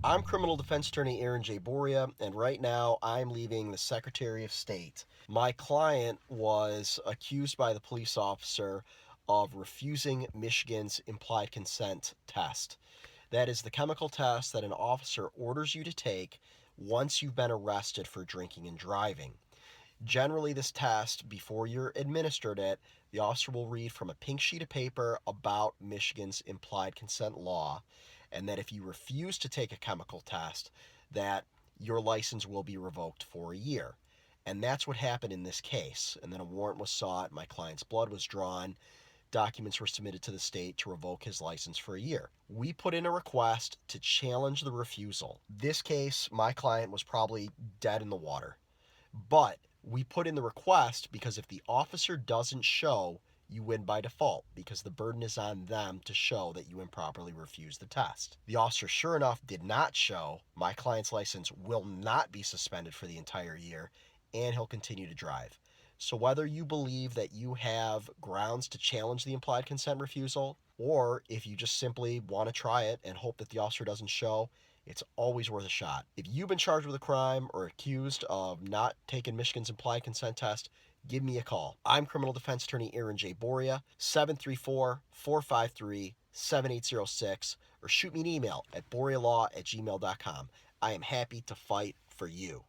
I'm criminal defense attorney Aaron J. Boria, and right now I'm leaving the Secretary of State. My client was accused by the police officer of refusing Michigan's implied consent test. That is the chemical test that an officer orders you to take once you've been arrested for drinking and driving. Generally, this test, before you're administered it, the officer will read from a pink sheet of paper about Michigan's implied consent law, and that if you refuse to take a chemical test, that your license will be revoked for a year. And that's what happened in this case. And then a warrant was sought, my client's blood was drawn, documents were submitted to the state to revoke his license for a year. We put in a request to challenge the refusal. This case, my client was probably dead in the water. But we put in the request because if the officer doesn't show, you win by default because the burden is on them to show that you improperly refused the test. The officer, sure enough, did not show. My client's license will not be suspended for the entire year, and he'll continue to drive. So whether you believe that you have grounds to challenge the implied consent refusal, or if you just simply want to try it and hope that the officer doesn't show, it's always worth a shot. If you've been charged with a crime or accused of not taking Michigan's implied consent test, give me a call. I'm criminal defense attorney Aaron J. Boria, 734-453-7806, or shoot me an email at borialaw@gmail.com. I am happy to fight for you.